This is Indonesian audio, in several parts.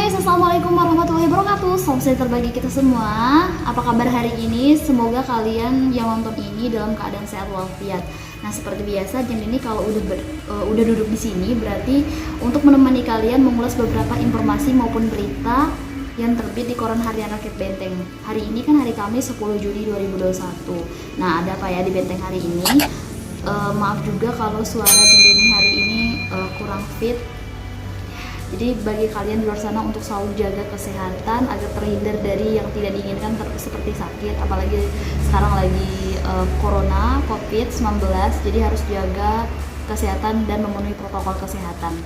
guys, assalamualaikum warahmatullahi wabarakatuh. Salam sejahtera bagi kita semua. Apa kabar hari ini? Semoga kalian yang nonton ini dalam keadaan sehat walafiat. Nah, seperti biasa, jam ini kalau udah duduk di sini berarti untuk menemani kalian mengulas beberapa informasi maupun berita yang terbit di koran harian Rakyat Benteng. Hari ini kan hari Kamis 10 Juni 2021. Nah, ada apa ya di Benteng hari ini? Maaf juga kalau suara jam ini hari ini kurang fit. Jadi bagi kalian di luar sana untuk selalu jaga kesehatan agar terhindar dari yang tidak diinginkan seperti sakit, apalagi sekarang lagi corona COVID-19, jadi harus jaga kesehatan dan memenuhi protokol kesehatan.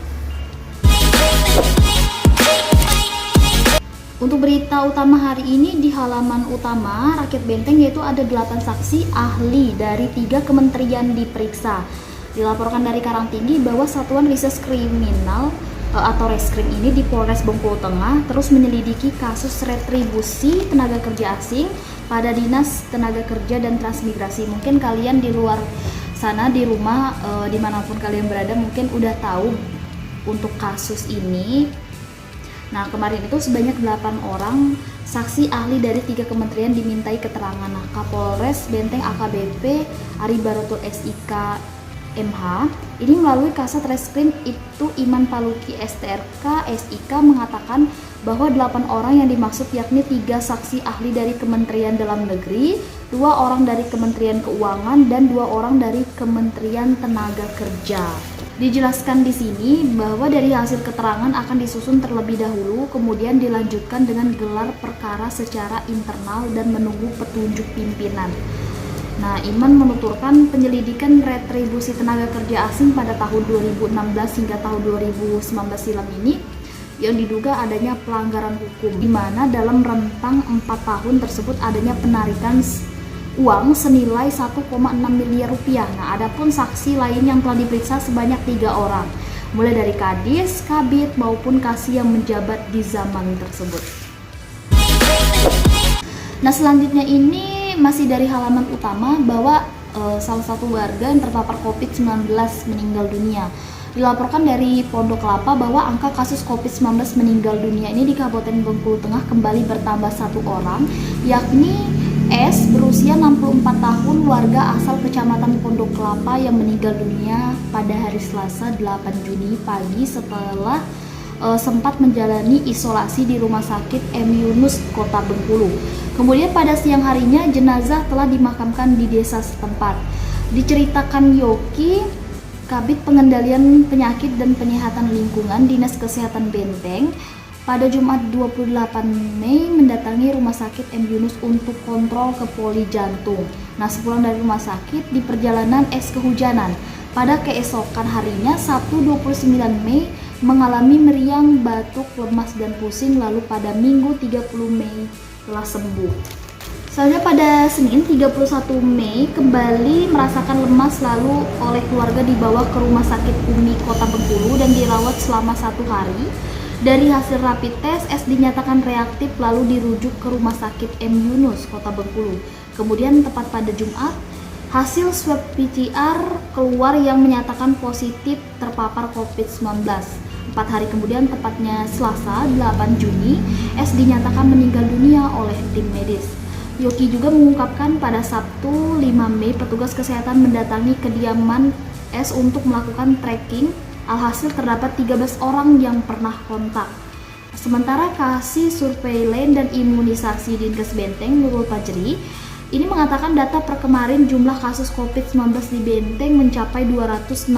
Untuk berita utama hari ini di halaman utama Rakyat Benteng, yaitu ada 8 saksi ahli dari 3 kementerian diperiksa. Dilaporkan dari Karangtinggi bahwa Satuan Reserse Kriminal atau Reskrim ini di Polres Bengkulu Tengah terus menyelidiki kasus retribusi tenaga kerja asing pada Dinas Tenaga Kerja dan Transmigrasi. Mungkin kalian di luar sana, di rumah, dimanapun kalian berada, mungkin udah tahu untuk kasus ini. Nah, kemarin itu sebanyak 8 orang saksi ahli dari 3 kementerian dimintai keterangan. Nah, Kapolres Benteng AKBP Ari Baroto SIK MH ini melalui Kasat Reskrim itu Iman Paluki STRK SIK mengatakan bahwa 8 orang yang dimaksud yakni 3 saksi ahli dari Kementerian Dalam Negeri, 2 orang dari Kementerian Keuangan, dan 2 orang dari Kementerian Tenaga Kerja. Dijelaskan di sini bahwa dari hasil keterangan akan disusun terlebih dahulu, kemudian dilanjutkan dengan gelar perkara secara internal dan menunggu petunjuk pimpinan. Nah, Iman menuturkan penyelidikan retribusi tenaga kerja asing pada tahun 2016 hingga tahun 2019 silam ini yang diduga adanya pelanggaran hukum, di mana dalam rentang 4 tahun tersebut adanya penarikan uang senilai 1,6 miliar rupiah. Nah, adapun saksi lain yang telah diperiksa sebanyak 3 orang, mulai dari Kadis, Kabid maupun Kasih yang menjabat di zaman tersebut. Nah, selanjutnya ini masih dari halaman utama bahwa salah satu warga yang terpapar COVID-19 meninggal dunia. Dilaporkan dari Pondok Kelapa bahwa angka kasus COVID-19 meninggal dunia ini di Kabupaten Bengkulu Tengah kembali bertambah 1 orang, yakni S berusia 64 tahun, warga asal Kecamatan Pondok Kelapa yang meninggal dunia pada hari Selasa 8 Juni pagi setelah sempat menjalani isolasi di Rumah Sakit M. Yunus, Kota Bengkulu. Kemudian pada siang harinya jenazah telah dimakamkan di desa setempat. Diceritakan Yoki, Kabid Pengendalian Penyakit dan Penyihatan Lingkungan Dinas Kesehatan Benteng, pada Jumat 28 Mei mendatangi Rumah Sakit M. Yunus untuk kontrol ke poli jantung. Nah, sepulang dari rumah sakit di perjalanan S kehujanan. Pada keesokan harinya Sabtu 29 Mei mengalami meriang, batuk, lemas dan pusing, lalu pada Minggu 30 Mei telah sembuh. Selanjutnya pada Senin 31 Mei kembali merasakan lemas, lalu oleh keluarga dibawa ke Rumah Sakit Umi Kota Bengkulu dan dirawat selama 1 hari. Dari hasil rapid test, S dinyatakan reaktif lalu dirujuk ke Rumah Sakit M. Yunus, Kota Bengkulu. Kemudian tepat pada Jumat, hasil swab PCR keluar yang menyatakan positif terpapar COVID-19. 4 hari kemudian, tepatnya Selasa 8 Juni, S dinyatakan meninggal dunia oleh tim medis. Yoki juga mengungkapkan pada Sabtu 5 Mei petugas kesehatan mendatangi kediaman S untuk melakukan tracking. Alhasil terdapat 13 orang yang pernah kontak. Sementara Kasih Surveillance dan Imunisasi Dinkes Benteng Nurul Fajri ini mengatakan data per kemarin jumlah kasus COVID-19 di Benteng mencapai 261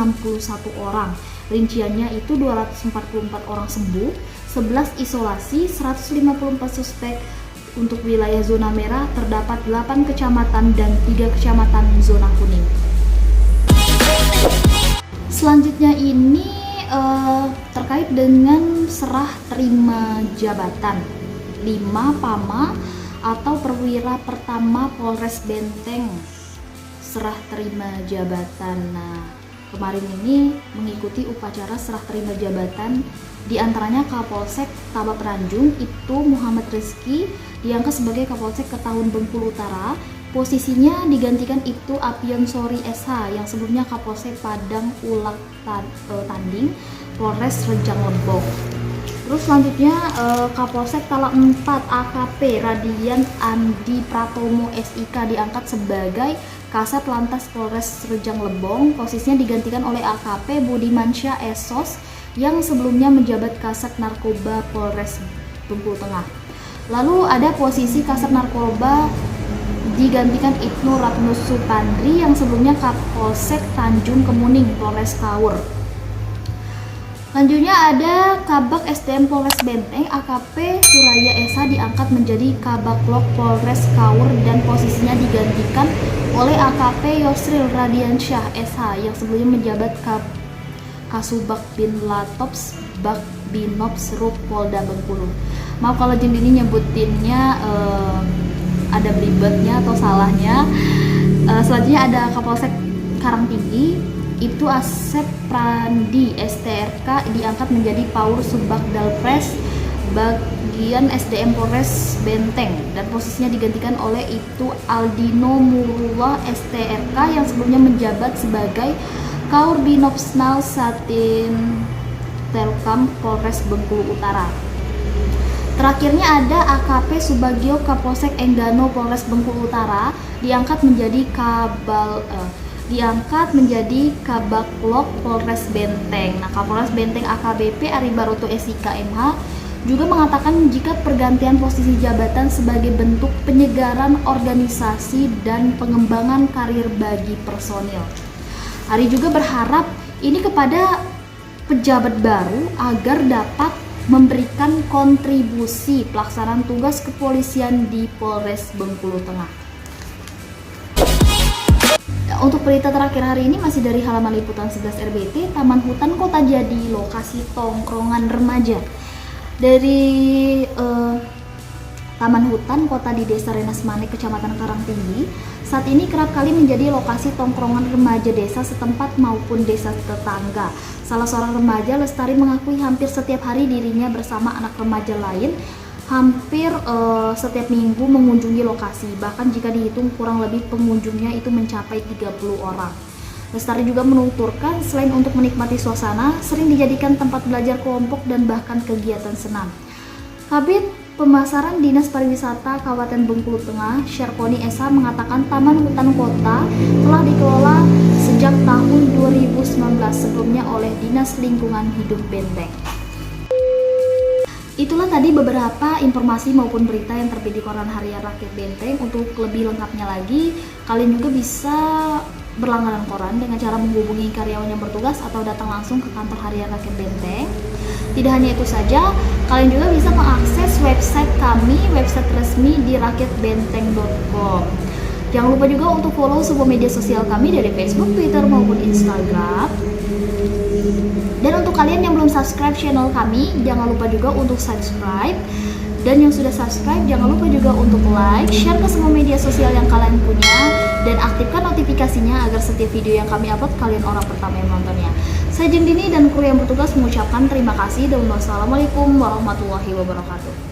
orang. Rinciannya itu 244 orang sembuh, 11 isolasi, 154 suspek. Untuk wilayah zona merah terdapat 8 kecamatan dan 3 kecamatan zona kuning. Selanjutnya ini terkait dengan serah terima jabatan 5 Pama atau perwira pertama Polres Benteng serah terima jabatan. Nah, kemarin ini mengikuti upacara serah terima jabatan diantaranya Kapolsek Tabak Ranjung itu Muhammad Rizky diangkat sebagai Kapolsek Ketahun Bengkulu Utara. Posisinya digantikan itu Apion Sori SH yang sebelumnya Kapolsek Padang Ulak Tanding Polres Rejang Lebong. Terus selanjutnya Kapolsek Talang 4 AKP Radian Andi Pratomo SIK diangkat sebagai Kasat Lantas Polres Rejang Lebong. Posisinya digantikan oleh AKP Budimansyah Esos yang sebelumnya menjabat Kasat Narkoba Polres Bengkulu Tengah. Lalu ada posisi Kasat Narkoba digantikan Ibnu Ratno Supandri yang sebelumnya Kapolsek Tanjung Kemuning Polres Kaur. Selanjutnya ada Kabak SDM Polres Benteng AKP Suraya Esa diangkat menjadi Kabaklok Polres Kaur dan posisinya digantikan oleh AKP Yosril Radiansyah SH yang sebelumnya menjabat Kasubag Bin Latops Bak Binops Rub Polda Bengkulu. Maaf kalau Jin ini nyebutinnya ada belibetnya atau salahnya. Selanjutnya ada Kapolsek Karangtinggi itu Asep Prandi STRK diangkat menjadi Paur Subag Dalpres bagian SDM Polres Benteng dan posisinya digantikan oleh itu Aldino Murullah STRK yang sebelumnya menjabat sebagai Kaur Binopsnal Satin Telkam Polres Bengkulu Utara. Terakhirnya ada AKP Subagio Kapolsek Enggano Polres Bengkulu Utara diangkat menjadi Kabaklok Polres Benteng. Nah, Kapolres Benteng AKBP Ari Baroto SIK MH juga mengatakan jika pergantian posisi jabatan sebagai bentuk penyegaran organisasi dan pengembangan karir bagi personil. Ari juga berharap ini kepada pejabat baru agar dapat memberikan kontribusi pelaksanaan tugas kepolisian di Polres Bengkulu Tengah. Untuk berita terakhir hari ini masih dari halaman liputan 11 RBT, Taman Hutan Kota Jadi lokasi tongkrongan remaja. Dari Taman Hutan Kota di Desa Renas Manik, Kecamatan Karangtinggi, saat ini kerap kali menjadi lokasi tongkrongan remaja desa setempat maupun desa tetangga. Salah seorang remaja, Lestari, mengakui hampir setiap hari dirinya bersama anak remaja lain hampir setiap minggu mengunjungi lokasi. Bahkan jika dihitung kurang lebih pengunjungnya itu mencapai 30 orang. Lestari juga menuturkan selain untuk menikmati suasana, sering dijadikan tempat belajar kelompok dan bahkan kegiatan senam. Kabid Pemasaran Dinas Pariwisata Kabupaten Bengkulu Tengah, Syarkoni Esa, mengatakan Taman Hutan Kota telah dikelola sejak tahun 2019 sebelumnya oleh Dinas Lingkungan Hidup Benteng. Itulah tadi beberapa informasi maupun berita yang terbit di Koran Harian Rakyat Benteng. Untuk lebih lengkapnya lagi, kalian juga bisa berlangganan koran dengan cara menghubungi karyawan yang bertugas atau datang langsung ke kantor Harian Rakyat Benteng. Tidak hanya itu saja, kalian juga bisa mengakses website kami, website resmi di rakyatbenteng.com. Jangan lupa juga untuk follow semua media sosial kami dari Facebook, Twitter maupun Instagram. Dan untuk kalian yang belum subscribe channel kami, jangan lupa juga untuk subscribe. Dan yang sudah subscribe, jangan lupa juga untuk like, share ke semua media sosial yang kalian punya, dan aktifkan notifikasinya agar setiap video yang kami upload kalian orang pertama yang menontonnya. Saya Jeng Dini dan kru yang bertugas mengucapkan terima kasih dan wassalamualaikum warahmatullahi wabarakatuh.